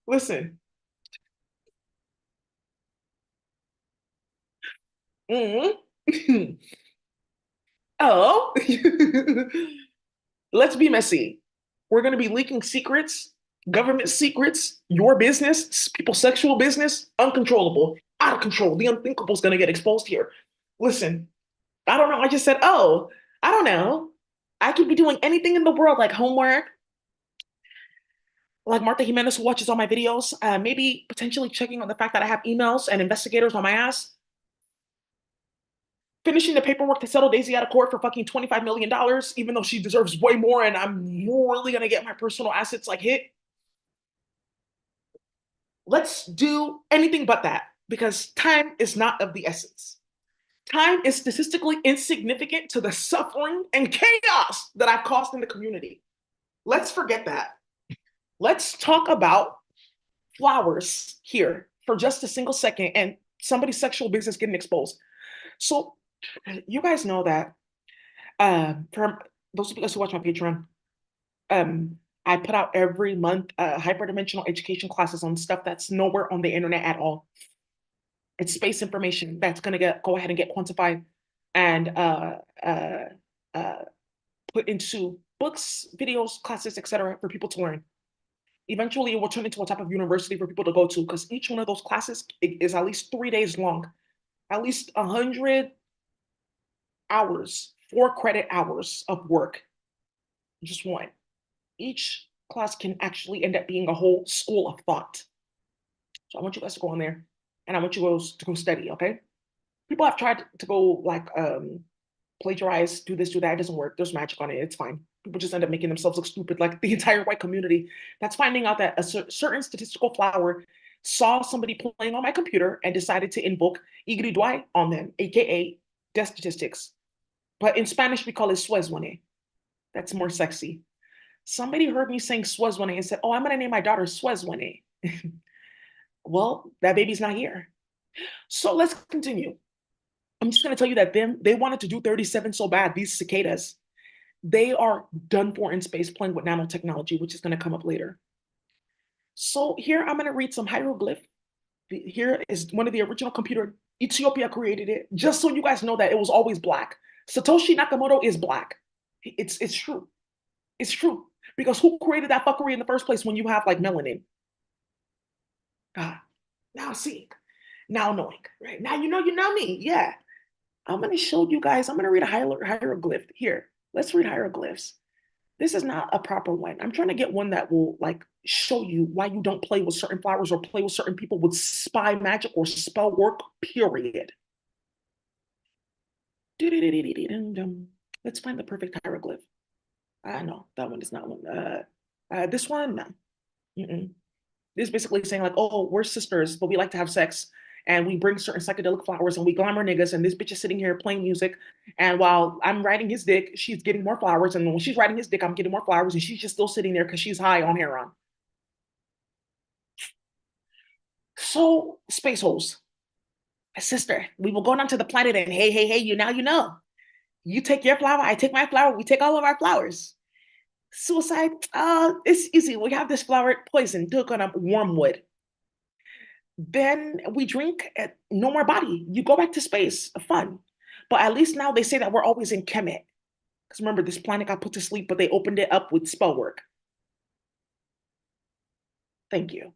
Listen. Mm. Oh, let's be messy. We're going to be leaking secrets, government secrets, your business, people's sexual business, uncontrollable, out of control. The unthinkable is going to get exposed here. Listen, I don't know. I just said, oh, I don't know. I could be doing anything in the world, like homework, like Martha Jimenez who watches all my videos, maybe potentially checking on the fact that I have emails and investigators on my ass, finishing the paperwork to settle Daisy out of court for fucking $25 million, even though she deserves way more, and I'm really gonna get my personal assets like hit. Let's do anything but that because time is not of the essence. Time is statistically insignificant to the suffering and chaos that I've caused in the community. Let's forget that. Let's talk about flowers here for just a single second and somebody's sexual business getting exposed. So, you guys know that for those of you guys who watch my Patreon, I put out every month hyperdimensional education classes on stuff that's nowhere on the internet at all. It's space information that's going to go ahead and get quantified and uh, put into books, videos, classes, etc., for people to learn. Eventually, it will turn into a type of university for people to go to because each one of those classes is at least 3 days long, at least 100 hours, 4 credit hours of work. Just one. Each class can actually end up being a whole school of thought. So I want you guys to go on there and I want you guys to go study, okay? People have tried to go like plagiarize, do this, do that. It doesn't work. There's magic on it. It's fine. People just end up making themselves look stupid, like the entire white community that's finding out that a certain statistical flower saw somebody playing on my computer and decided to invoke Igridwai on them, aka death statistics. But in Spanish, we call it Suezwane. That's more sexy. Somebody heard me saying Suezwane and said, oh, I'm going to name my daughter Suezwane. Well, that baby's not here. So let's continue. I'm just going to tell you that they wanted to do 37 so bad, these cicadas. They are done for in space playing with nanotechnology, which is going to come up later. So here I'm going to read some hieroglyph. Here is one of the original computer. Ethiopia created it, just so you guys know that it was always black. Satoshi Nakamoto is black. It's true. It's true. Because who created that fuckery in the first place when you have like melanin? Ah, now seeing, now knowing, right? Now you know me. Yeah. I'm going to show you guys, I'm going to read a hieroglyph here. Let's read hieroglyphs. This is not a proper one. I'm trying to get one that will like show you why you don't play with certain flowers or play with certain people with spy magic or spell work, period. Let's find the perfect hieroglyph. I know that one is not one. This one, no. Mm-mm. This is basically saying like, oh, we're sisters, but we like to have sex, and we bring certain psychedelic flowers, and we glamour niggas, and this bitch is sitting here playing music, and while I'm riding his dick, she's getting more flowers, and when she's riding his dick, I'm getting more flowers, and she's just still sitting there because she's high on heroin. So, space holes, sister, we will go down to the planet, and hey, hey, hey, you now you know. You take your flower, I take my flower, we take all of our flowers. Suicide, it's easy. We have this flower poison, took on a wormwood. Then we drink, no more body. You go back to space, fun. But at least now they say that we're always in Kemet. Because remember, this planet got put to sleep, but they opened it up with spell work. Thank you.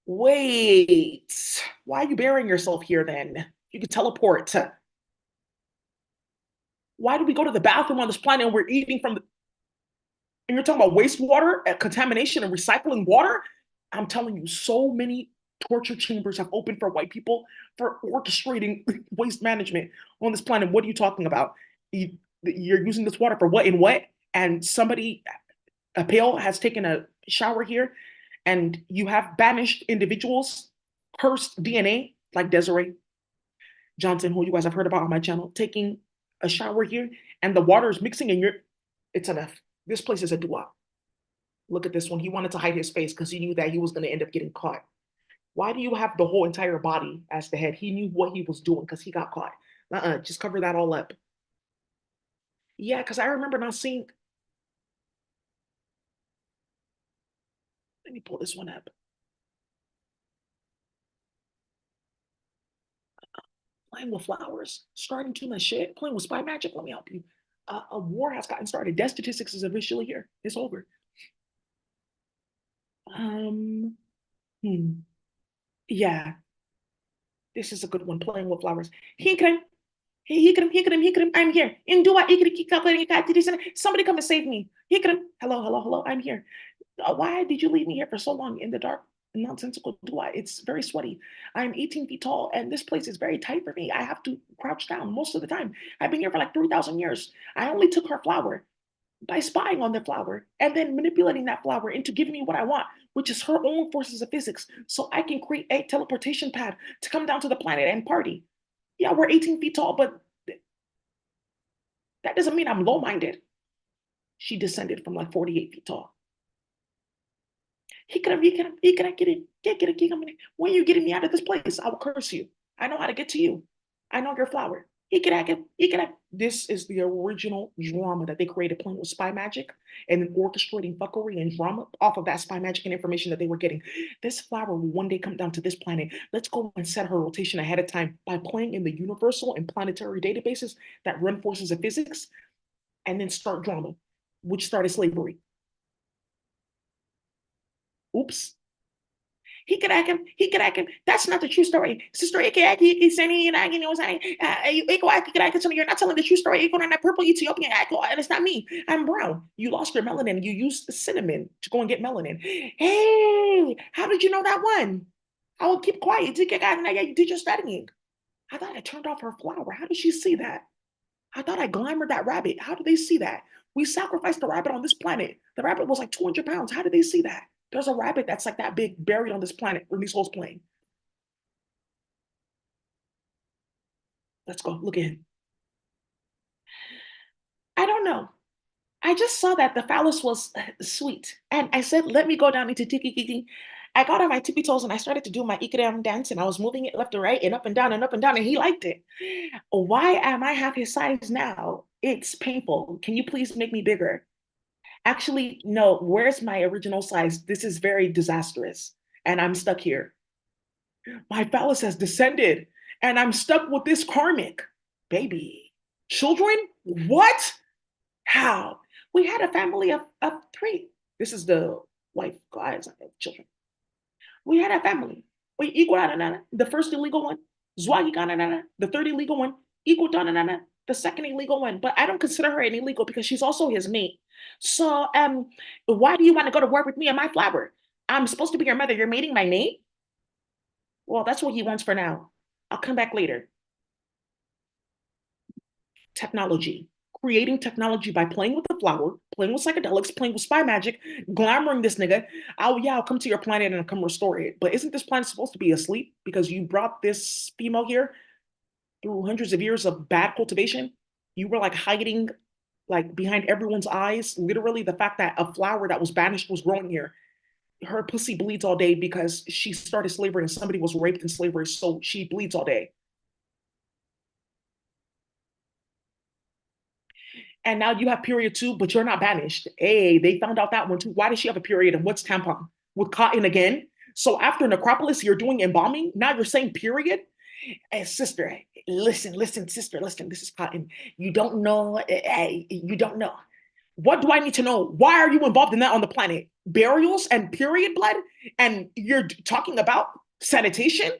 Wait, why are you burying yourself here then? You could teleport. Why do we go to the bathroom on this planet and we're eating from the, and you're talking about wastewater, contamination, and recycling water? I'm telling you, so many torture chambers have opened for white people for orchestrating waste management on this planet. What are you talking about? You're using this water for what and what? And somebody, a pail, has taken a shower here, and you have banished individuals, cursed DNA, like Desiree Johnson, who you guys have heard about on my channel, taking a shower here, and the water is mixing, and it's enough. This place is a dua. Look at this one. He wanted to hide his face because he knew that he was going to end up getting caught. Why do you have the whole entire body as the head? He knew what he was doing because he got caught. Just cover that all up. Yeah, because I remember not seeing. Let me pull this one up. Playing with flowers, starting too much shit, playing with spy magic. Let me help you. A war has gotten started. Death statistics is officially here. It's over. Um, hmm. Yeah, this is a good one. Playing with flowers. He can, he can. I'm here. And do I? Somebody come and save me. He can. Hello, hello, hello. I'm here. Why did you leave me here for so long in the dark? Nonsensical do I? It's very sweaty. I'm 18 feet tall, and this place is very tight for me. I have to crouch down most of the time. I've been here for like 3,000 years. I only took her flower by spying on the flower and then manipulating that flower into giving me what I want, which is her own forces of physics, so I can create a teleportation pad to come down to the planet and party. Yeah, we're 18 feet tall, but that doesn't mean I'm low minded. She descended from like 48 feet tall. He could have get him. When you getting me out of this place, I will curse you. I know how to get to you. I know your flower. He could have. This is the original drama that they created playing with spy magic and then orchestrating fuckery and drama off of that spy magic and information that they were getting. This flower will one day come down to this planet. Let's go and set her rotation ahead of time by playing in the universal and planetary databases that run forces of physics and then start drama, which started slavery. Oops. He could act him. He could act him. That's not the true story. Sister, he could act. He's saying, you know, what's saying. You could act. You're not telling the true story. You're going that purple Ethiopian act. And it's not me. I'm brown. You lost your melanin. You used cinnamon to go and get melanin. Hey, how did you know that one? I will keep quiet. You did your studying. I thought I turned off her flower. How did she see that? I thought I glamored that rabbit. How did they see that? We sacrificed the rabbit on this planet. The rabbit was like 200 pounds. How did they see that? There's a rabbit that's like that big buried on this planet where these holes playing. Let's go. Look at him. I don't know. I just saw that the phallus was sweet. And I said, let me go down into tiki tiki. I got on my tippy toes and I started to do my ikadam dance and I was moving it left to right and up and down and up and down and he liked it. Why am I half his size now? It's painful. Can you please make me bigger? Actually, no, where's my original size? This is very disastrous. And I'm stuck here. My phallus has descended and I'm stuck with this karmic. Baby. Children? What? How? We had a family of three. This is the wife, guys, children. We had a family. We equal the first illegal one, Zwagi the third illegal one, equal the second illegal one. But I don't consider her an illegal because she's also his mate. So why do you want to go to war with me and my flower? I'm supposed to be your mother. You're mating my mate? Well, that's what he wants for now. I'll come back later. Technology. Creating technology by playing with the flower, playing with psychedelics, playing with spy magic, glamoring this nigga. I'll come to your planet and I'll come restore it. But isn't this planet supposed to be asleep because you brought this female here through hundreds of years of bad cultivation? You were like hiding like behind everyone's eyes. Literally, the fact that a flower that was banished was growing here. Her pussy bleeds all day because she started slavery and somebody was raped in slavery, so she bleeds all day. And now you have period too, but you're not banished. Hey, they found out that one too. Why does she have a period and what's tampon? With cotton again? So after necropolis, you're doing embalming. Now you're saying period. Hey, sister, listen, sister, listen. This is cotton. You don't know. Hey, you don't know. What do I need to know? Why are you involved in that on the planet? Burials and period blood? And you're talking about sanitation,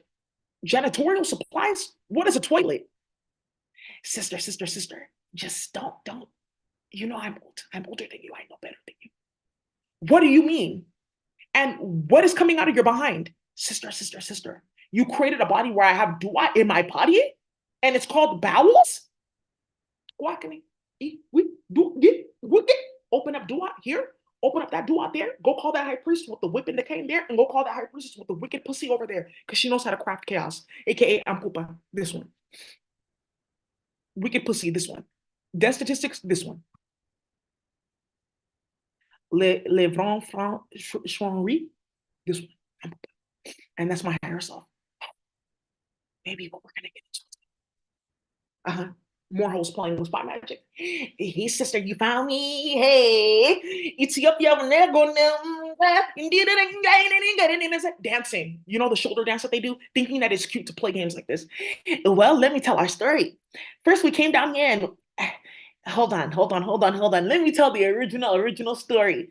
janitorial supplies? What is a toilet? Sister. Just don't. You know I'm old. I'm older than you. I know better than you. What do you mean? And what is coming out of your behind? Sister. You created a body where I have dua in my body, and it's called bowels? Open up dua here. Open up that dua there. Go call that high priest with the whip in the cane there, and go call that high priest with the wicked pussy over there, because she knows how to craft chaos, aka Ampupa, this one. Wicked pussy, this one. Death statistics, this one. Les Vents Francherie, this one. And that's my higher self. Maybe what we're gonna get into. Uh-huh. More hoes playing with spot magic. Hey, sister, you found me. Hey, Ethiopia, go dancing. You know the shoulder dance that they do, thinking that it's cute to play games like this. Well, let me tell our story. First, we came down here and hold on. Let me tell the original story.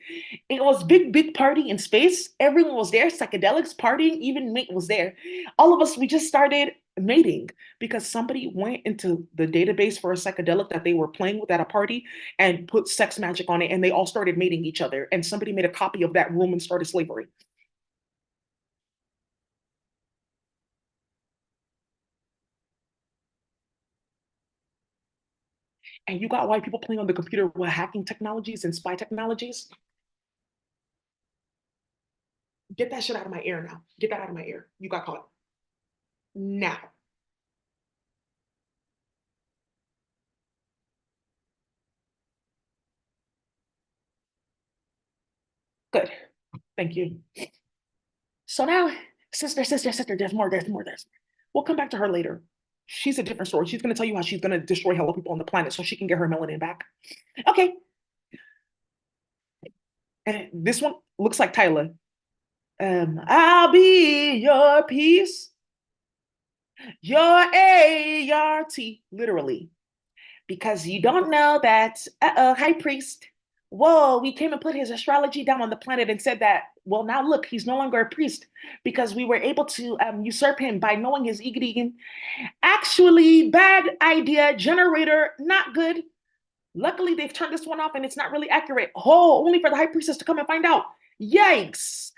It was big party in space. Everyone was there, psychedelics, partying, even mate was there. All of us, we just started mating because somebody went into the database for a psychedelic that they were playing with at a party and put sex magic on it, and they all started mating each other. And somebody made a copy of that room and started slavery. And you got white people playing on the computer with hacking technologies and spy technologies. Get that shit out of my ear now. Get that out of my ear. You got caught. Now. Good. Thank you. So now, sister, there's more. We'll come back to her later. She's a different story. She's going to tell you how she's going to destroy hella people on the planet so she can get her melanin back. Okay. And this one looks like Tyler. I'll be your peace, your ART, literally. Because you don't know that, high priest, whoa, we came and put his astrology down on the planet and said that, well, now look, he's no longer a priest because we were able to usurp him by knowing his Igrigan. Actually, bad idea, generator, not good. Luckily, they've turned this one off and it's not really accurate. Oh, only for the high priestess to come and find out. Yikes.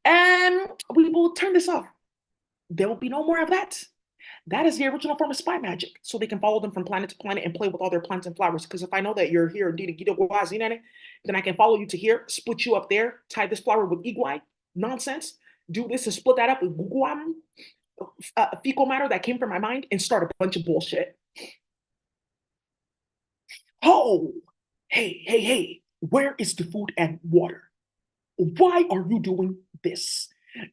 And we will turn this off. There will be no more of that. That is the original form of spy magic. So they can follow them from planet to planet and play with all their plants and flowers. Because if I know that you're here, then I can follow you to here, split you up there, tie this flower with iguai, nonsense, do this and split that up with guguam, fecal matter that came from my mind, and start a bunch of bullshit. Oh, hey, where is the food and water? Why are you doing this?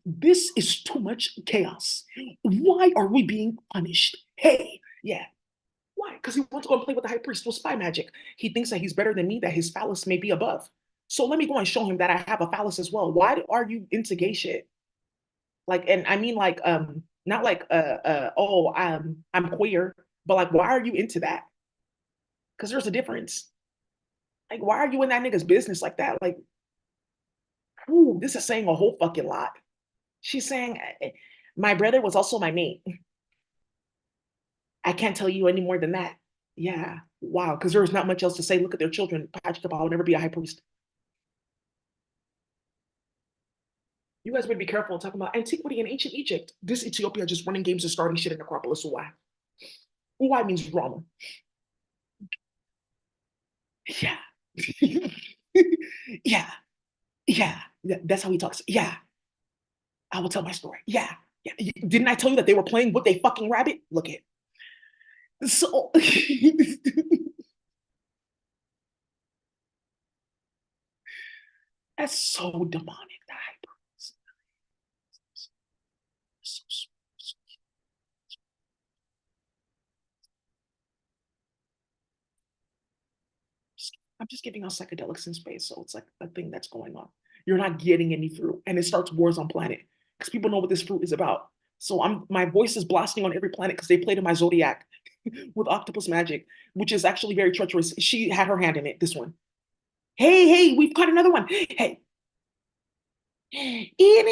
This is too much chaos. Why are we being punished? Hey, yeah. Why? Because he wants to go and play with the high priest with spy magic. He thinks that he's better than me, that his phallus may be above. So let me go and show him that I have a phallus as well. Why are you into gay shit? Like, and I mean like not like oh I'm queer, but like why are you into that? Because there's a difference. Like, why are you in that nigga's business like that? Like, ooh, this is saying a whole fucking lot. She's saying, my brother was also my mate. I can't tell you any more than that. Yeah, wow, because there's not much else to say. Look at their children. Patrick will never be a high priest. You guys would be careful talking about antiquity and ancient Egypt. This Ethiopia just running games and starting shit in Acropolis. Why? Why means drama. Yeah. Yeah. Yeah. That's how he talks. Yeah. I will tell my story. Yeah. Yeah. Didn't I tell you that they were playing with a fucking rabbit? Look at so that's so demonic. That I'm just giving out psychedelics in space, so it's like a thing that's going on. You're not getting any fruit, and it starts wars on planet because people know what this fruit is about. So my voice is blasting on every planet because they played in my zodiac with octopus magic, which is actually very treacherous. She had her hand in it. This one. Hey, we've caught another one. Hey, you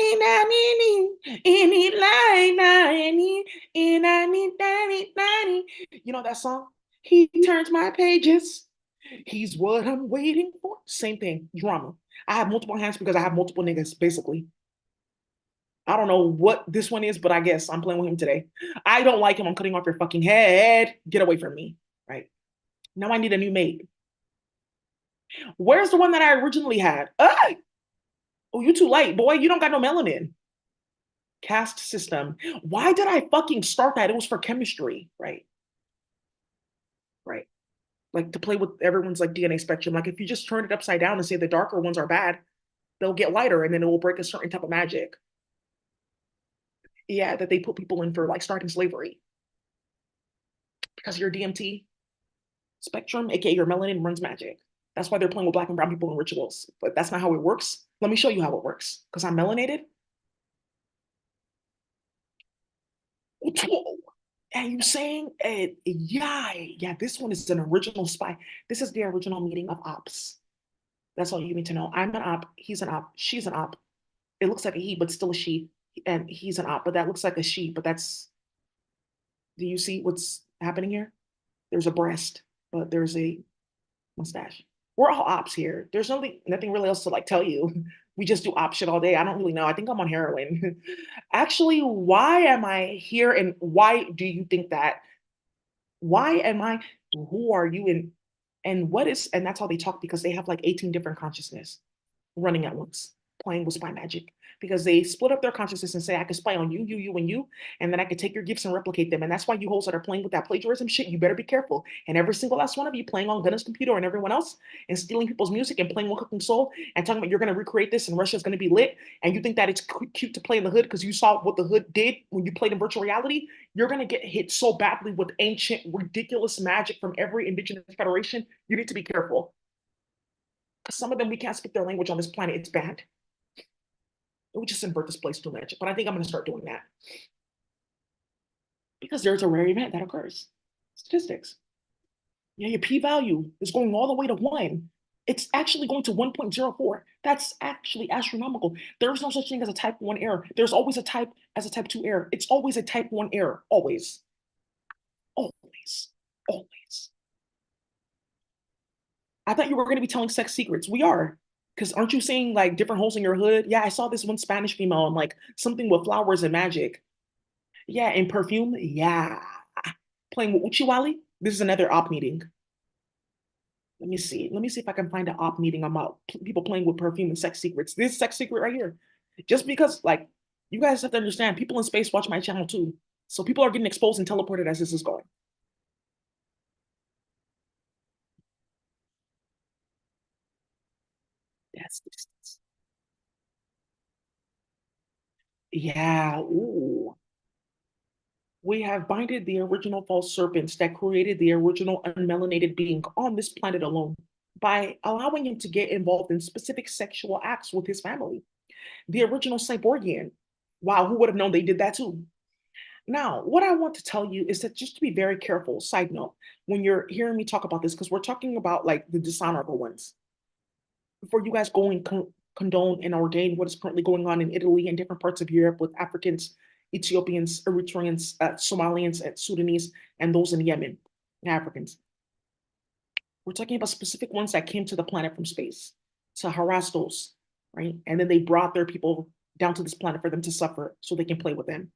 know that song? He turns my pages. He's what I'm waiting for. Same thing, drama. I have multiple hands because I have multiple niggas, basically. I don't know what this one is, but I guess I'm playing with him today. I don't like him. I'm cutting off your fucking head. Get away from me. Right. Now I need a new mate. Where's the one that I originally had? Oh, you too late, boy. You don't got no melanin. Caste system. Why did I fucking start that? It was for chemistry. Right. Right. Like to play with everyone's like DNA spectrum. Like if you just turn it upside down and say the darker ones are bad, they'll get lighter and then it will break a certain type of magic. Yeah, that they put people in for like starting slavery because you're DMT. Spectrum, aka your melanin, runs magic. That's why they're playing with black and brown people in rituals. But that's not how it works. Let me show you how it works. Because I'm melanated. And you saying, yeah, this one is an original spy. This is the original meeting of ops. That's all you need to know. I'm an op. He's an op. She's an op. It looks like a he, but still a she. And he's an op, but that looks like a she. But that's, do you see what's happening here? There's a breast, but there's a mustache. We're all ops here. There's nothing really else to like tell you. We just do op shit all day. I don't really know. I think I'm on heroin. Actually, why am I here and why do you think that? Why am I? Who are you? And what is? And that's how they talk because they have like 18 different consciousness running at once, playing with spy magic. Because they split up their consciousness and say, I can spy on you, and you, and then I can take your gifts and replicate them. And that's why you hoes that are playing with that plagiarism shit, you better be careful. And every single last one of you playing on Gunna's computer and everyone else and stealing people's music and playing One Cooking Soul and talking about you're going to recreate this and Russia's going to be lit. And you think that it's cute to play in the hood because you saw what the hood did when you played in virtual reality. You're going to get hit so badly with ancient, ridiculous magic from every indigenous federation. You need to be careful. Because some of them, we can't speak their language on this planet. It's banned. We just invert this place too much. But I think I'm going to start doing that because there's a rare event that occurs. Statistics. Yeah, your p-value is going all the way to 1. It's actually going to 1.04. That's actually astronomical. There's no such thing as a type 1 error. There's always a type 2 error. It's always a type 1 error. Always. Always. Always. I thought you were going to be telling sex secrets. We are. Because aren't you seeing like different holes in your hood? Yeah, I saw this one Spanish female and like something with flowers and magic. Yeah, and perfume. Yeah. Playing with Uchiwali. This is another op meeting. Let me see. Let me see if I can find an op meeting about people playing with perfume and sex secrets. This sex secret right here. Just because, like, you guys have to understand, people in space watch my channel too. So people are getting exposed and teleported as this is going. That's distance. Yeah. Ooh. We have binded the original false serpents that created the original unmelanated being on this planet alone by allowing him to get involved in specific sexual acts with his family. The original Cyborgian. Wow, who would have known they did that too? Now, what I want to tell you is that just to be very careful, side note, when you're hearing me talk about this, because we're talking about like the dishonorable ones. Before you guys go and condone and ordain what is currently going on in Italy and different parts of Europe with Africans, Ethiopians, Eritreans, Somalians, and Sudanese, and those in Yemen, Africans. We're talking about specific ones that came to the planet from space to harass those, right? And then they brought their people down to this planet for them to suffer so they can play with them.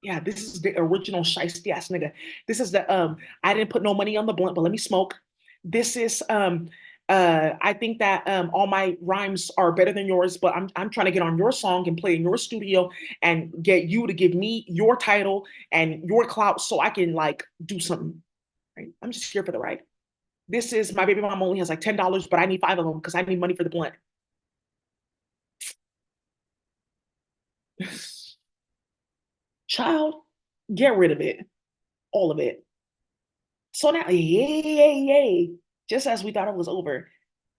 Yeah, this is the original shiesty ass nigga. This is the I didn't put no money on the blunt, but let me smoke. This is I think that all my rhymes are better than yours, but I'm trying to get on your song and play in your studio and get you to give me your title and your clout so I can like do something. Right? I'm just here for the ride. This is my baby mom only has like $10, but I need 5 of them because I need money for the blunt. Child, get rid of it. All of it. So now, yay. Just as we thought it was over.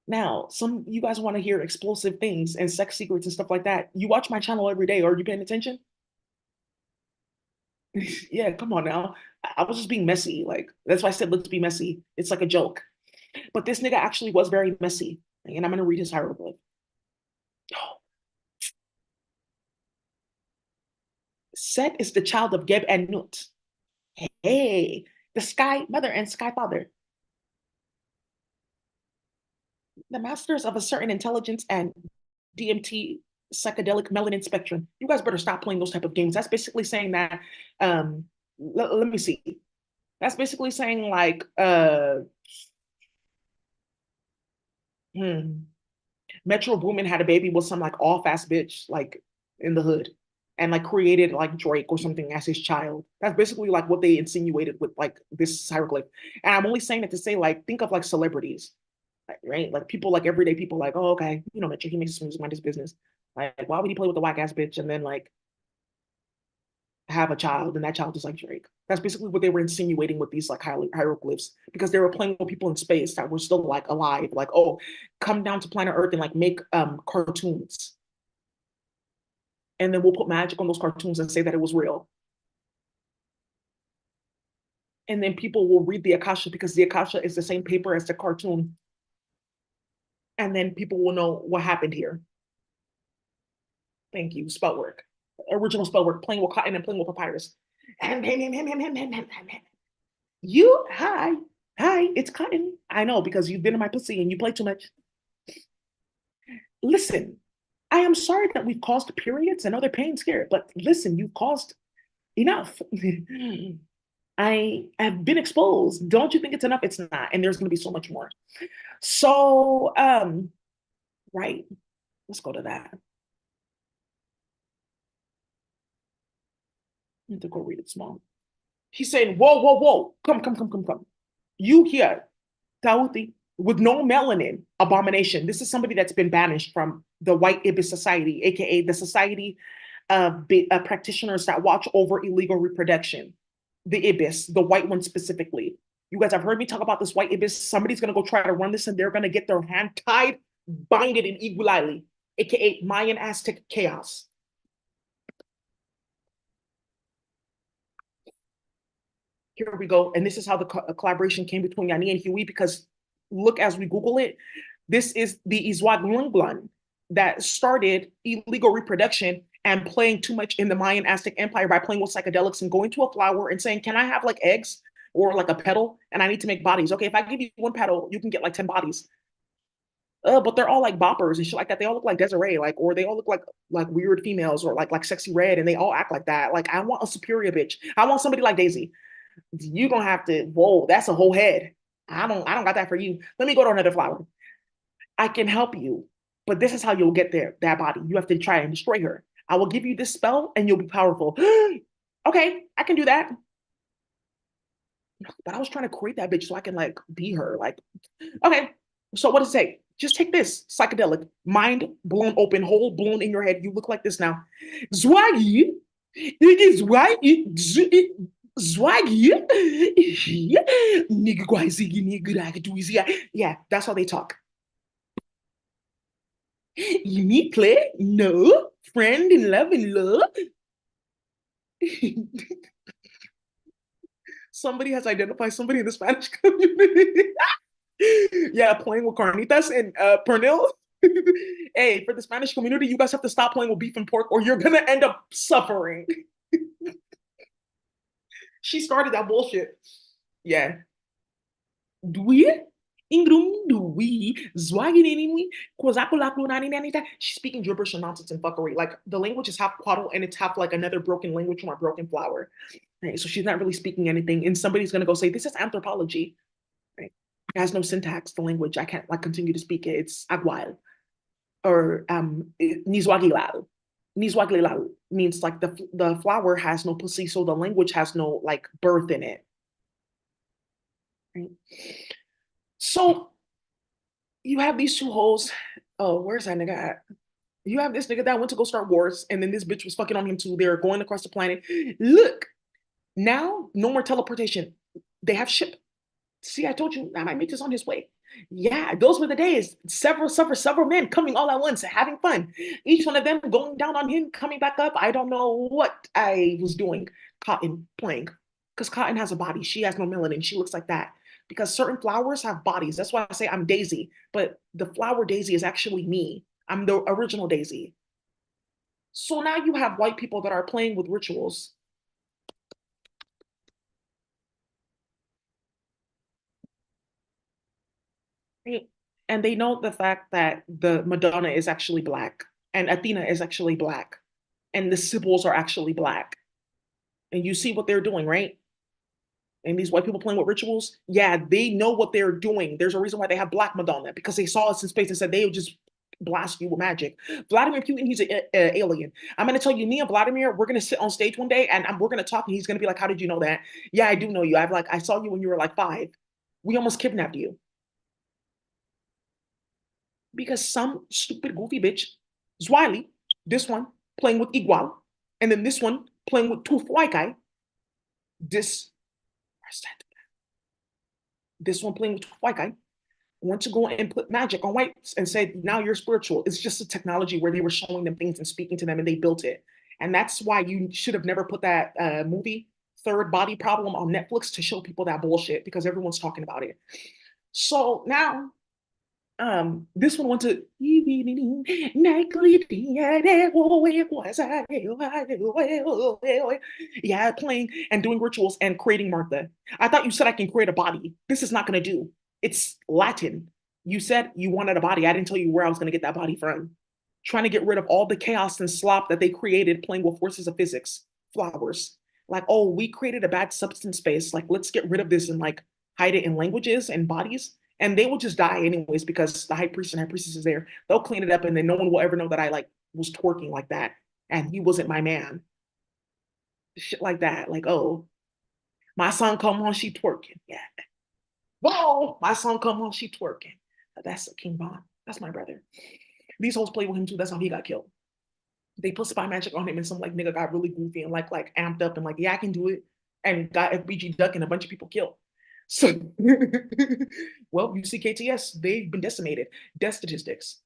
Now, some you guys want to hear explosive things and sex secrets and stuff like that. You watch my channel every day. Are you paying attention? Yeah, come on now. I was just being messy. Like, that's why I said, let's be messy. It's like a joke. But this nigga actually was very messy. And I'm going to read his hieroglyph. Set is the child of Geb and Nut. Hey, the sky mother and sky father. The masters of a certain intelligence and DMT psychedelic melanin spectrum. You guys better stop playing those type of games. That's basically saying that let me see. That's basically saying like hmm, Metro Boomin had a baby with some like off ass bitch like in the hood and like created like Drake or something as his child. That's basically like what they insinuated with like this hieroglyph. And I'm only saying it to say like think of like celebrities, right? Like people like everyday people like, oh, okay, you know, Metro, he makes his music, mind his business. Like, why would he play with the whack ass bitch? And then like, have a child, and that child is like Drake. That's basically what they were insinuating with these like hieroglyphs, because they were playing with people in space that were still like alive, like, oh, come down to planet Earth and like make cartoons, and then we'll put magic on those cartoons and say that it was real. And then people will read the Akasha because the Akasha is the same paper as the cartoon. And then people will know what happened here. Thank you. Spell work. Original spell work, playing with cotton and playing with papyrus. You, hi, it's cotton. I know because you've been in my pussy and you play too much. Listen, I am sorry that we've caused periods and other pains here, but listen, you've caused enough. I have been exposed. Don't you think it's enough? It's not. And there's going to be so much more. So, right. Let's go to that. I need to go read it small. He's saying, whoa, whoa, whoa. Come. You here, Tauti, with no melanin, abomination. This is somebody that's been banished from the White Ibis Society, aka the society of practitioners that watch over illegal reproduction. The Ibis, the white one specifically. You guys have heard me talk about this White Ibis. Somebody's gonna go try to run this and they're gonna get their hand tied, bind it in Igualili, aka Mayan Aztec chaos. Here we go. And this is how the collaboration came between Yani and Huey, because look, as we Google it, this is the Izhuaglunglan that started illegal reproduction and playing too much in the Mayan Aztec Empire by playing with psychedelics and going to a flower and saying, can I have like eggs or like a petal? And I need to make bodies. Okay, if I give you one petal, you can get like 10 bodies. But they're all like boppers and shit like that. They all look like Desiree, like, or they all look like weird females or like sexy red, and they all act like that. Like, I want a superior bitch. I want somebody like Daisy. You don't have to, whoa, that's a whole head. I don't got that for you. Let me go to another flower. I can help you, but this is how you'll get there, that body. You have to try and destroy her. I will give you this spell and you'll be powerful. Okay, I can do that. But I was trying to create that bitch so I can like be her. Like, okay, so what does it say? Just take this psychedelic, mind blown open, hole blown in your head. You look like this now. Zwaggy, it is zwaggy, zwaggy. Yeah, that's how they talk. Uniquely, no, friend in love and love. Somebody has identified somebody in the Spanish community. Yeah, playing with carnitas and pernil. Hey, for the Spanish community, you guys have to stop playing with beef and pork or you're gonna end up suffering. She started that bullshit. Yeah. She's speaking gibberish and nonsense and fuckery. Like the language is half Quaddle and it's half like another broken language from a broken flower. Right? So she's not really speaking anything. And somebody's gonna go say, this is anthropology. Right? It has no syntax, the language. I can't like continue to speak it. It's agual or nizwagilal. Nizwagilal means like the flower has no pussy, so the language has no like birth in it. Right? So you have these two hoes. Oh, where's that nigga at? You have this nigga that went to go start wars, and then this bitch was fucking on him too. They're going across the planet. Look, now no more teleportation. They have ship. See, I told you I might make this on his way. Yeah, those were the days. Several men coming all at once, having fun. Each one of them going down on him, coming back up. I don't know what I was doing. Cotton playing. Because Cotton has a body. She has no melanin. She looks like that. Because certain flowers have bodies. That's why I say I'm Daisy. But the flower Daisy is actually me. I'm the original Daisy. So now you have white people that are playing with rituals. Right? And they know the fact that the Madonna is actually black and Athena is actually black and the Sibyls are actually black. And you see what they're doing, right? And these white people playing with rituals, yeah, they know what they're doing. There's a reason why they have Black Madonna because they saw us in space and said they would just blast you with magic. Vladimir Putin, he's an alien. I'm going to tell you, me and Vladimir, we're going to sit on stage one day and we're going to talk and he's going to be like, how did you know that? Yeah, I do know you. I saw you when you were like 5. We almost kidnapped you because some stupid goofy bitch, Zwiley, this one playing with Igual, and then this one playing with two white guy. This, this one playing with two white guy. Want to go and put magic on whites and say, now you're spiritual. It's just a technology where they were showing them things and speaking to them and they built it. And that's why you should have never put that movie, Third Body Problem, on Netflix to show people that bullshit because everyone's talking about it. So now this one went to yeah, playing and doing rituals and creating Martha. I thought you said I can create a body. This is not going to do. It's Latin. You said you wanted a body. I didn't tell you where I was going to get that body from. Trying to get rid of all the chaos and slop that they created playing with forces of physics, flowers. Like, oh, we created a bad substance space. Like, let's get rid of this and like hide it in languages and bodies, and they will just die anyways because the high priest and high priestess is there. They'll clean it up, and then no one will ever know that I like was twerking like that, and he wasn't my man. Shit like that. Like, oh, my son come on, she twerking. Yeah. Whoa, my son come on, she twerking. That's King Von. That's my brother. These hoes play with him too. That's how he got killed. They put spy magic on him, and some like nigga got really goofy and like amped up and like, yeah, I can do it, and got FBG duck and a bunch of people killed. So, well, you see KTS, they've been decimated. Death statistics.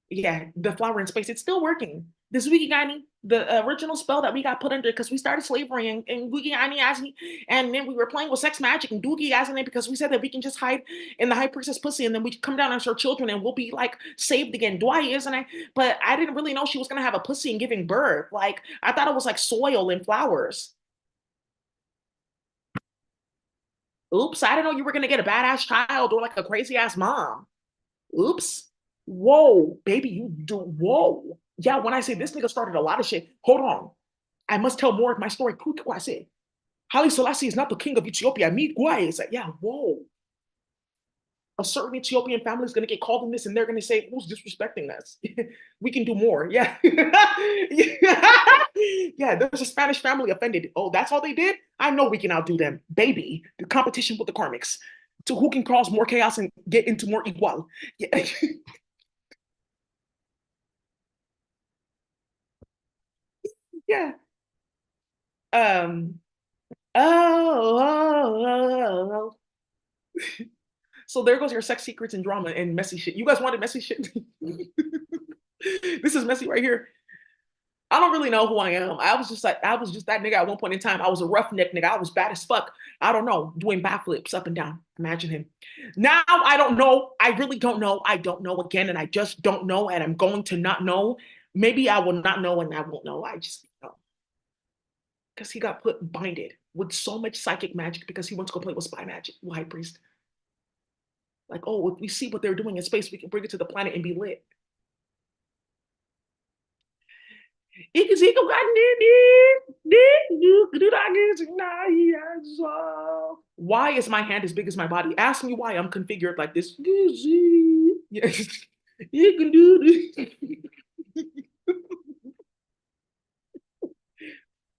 Yeah, the flower in space, it's still working. This Wikigani, the original spell that we got put under because we started slavery and Wikigani asked me, and then we were playing with sex magic and Doogie asking it because we said that we can just hide in the high priestess pussy and then we come down as our children and we'll be like saved again. Dwight, isn't I? But I didn't really know she was gonna have a pussy and giving birth. Like I thought it was like soil and flowers. Oops, I didn't know you were gonna get a badass child or like a crazy ass mom. Oops. Whoa, baby, you do whoa. Yeah, when I say this nigga started a lot of shit, hold on. I must tell more of my story. What I said. Haile Selassie is not the king of Ethiopia. Meet Gwai. It's like, yeah, whoa. A certain Ethiopian family is going to get called in this and they're going to say, who's disrespecting us? We can do more. Yeah. Yeah, there's a Spanish family offended. Oh, that's all they did? I know we can outdo them. Baby, the competition with the karmics. To who can cause more chaos and get into more equal. Yeah. Yeah. Um, oh. So there goes your sex secrets and drama and messy shit. You guys wanted messy shit? This is messy right here. I don't really know who I am. I was just that nigga at one point in time. I was a roughneck nigga. I was bad as fuck. I don't know, doing backflips up and down. Imagine him. Now I don't know. I really don't know. I don't know again, and I just don't know, and I'm going to not know. Maybe I will not know, and I won't know. I just know because he got put binded with so much psychic magic because he wants to go play with spy magic, high priest. Like, oh, if we see what they're doing in space, we can bring it to the planet and be lit. Why is my hand as big as my body? Ask me why I'm configured like this. Yes, you can do this.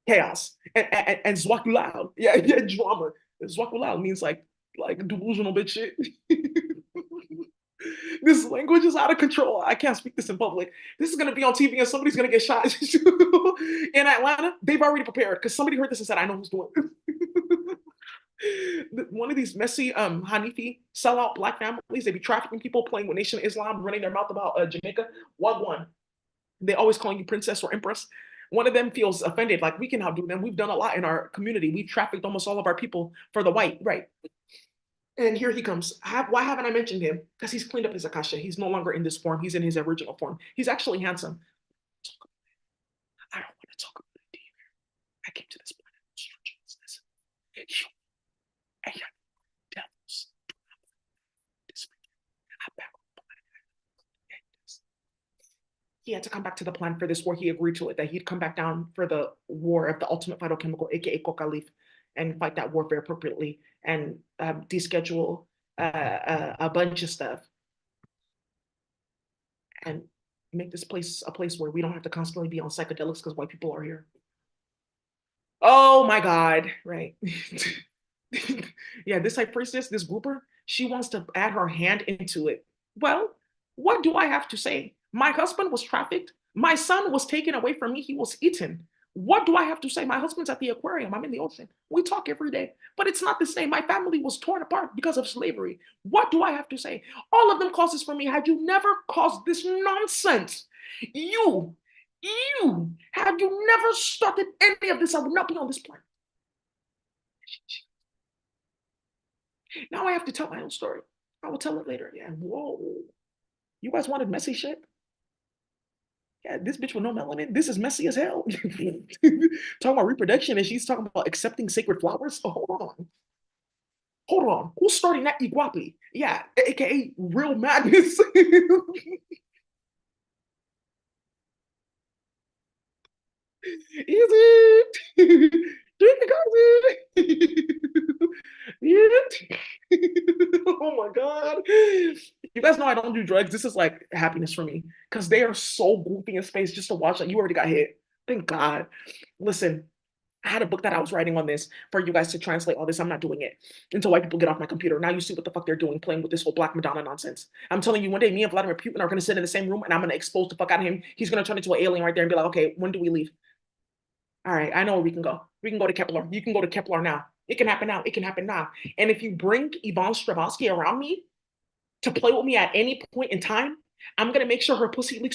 Chaos and Zwakulal. Yeah, yeah, drama. Zwakulal means like delusional bitch shit. This language is out of control. I can't speak this in public. This is going to be on TV and somebody's going to get shot in Atlanta. They've already prepared because somebody heard this and said, I know who's doing it. One of these messy Hanifi sellout black families, they be trafficking people, playing with Nation of Islam, running their mouth about Jamaica. One. They always calling you princess or empress. One of them feels offended, like we can outdo them. We've done a lot in our community. We've trafficked almost all of our people for the white, right? And here he comes. Why haven't I mentioned him? Because he's cleaned up his Akasha. He's no longer in this form. He's in his original form. He's actually handsome. I don't want to talk about it either. I came to this planet with you and your devils. He had to come back to the plan for this war. He agreed to it, that he'd come back down for the war of the ultimate phytochemical, aka Kokalif, and fight that warfare appropriately and deschedule a bunch of stuff and make this place a place where we don't have to constantly be on psychedelics because white people are here. Oh my God, right. Yeah, this high priestess, this grouper, she wants to add her hand into it. Well, what do I have to say? My husband was trafficked. My son was taken away from me. He was eaten. What do I have to say? My husband's at the aquarium. I'm in the ocean. We talk every day, but it's not the same. My family was torn apart because of slavery. What do I have to say? All of them causes for me. Had you never caused this nonsense, you, had you never started any of this, I would not be on this planet. Now I have to tell my own story. I will tell it later. Yeah. Whoa. You guys wanted messy shit? Yeah, this bitch with no melanin. This is messy as hell. Talking about reproduction and she's talking about accepting sacred flowers. Oh, hold on. Hold on. Who's starting that Iguapi? Yeah, aka real madness. Is it? Drink the coffee. Yeah. Oh my God. You guys know I don't do drugs. This is like happiness for me because they are so goofy in space just to watch. Like, you already got hit. Thank God. Listen, I had a book that I was writing on this for you guys to translate all this. I'm not doing it until white people get off my computer. Now you see what the fuck they're doing, playing with this whole Black Madonna nonsense. I'm telling you, one day me and Vladimir Putin are going to sit in the same room and I'm going to expose the fuck out of him. He's going to turn into an alien right there and be like, okay, when do we leave? All right, I know where we can go. We can go to Kepler. You can go to Kepler now. It can happen now. It can happen now. And if you bring Yvonne Strahovski around me to play with me at any point in time, I'm going to make sure her pussy leaks so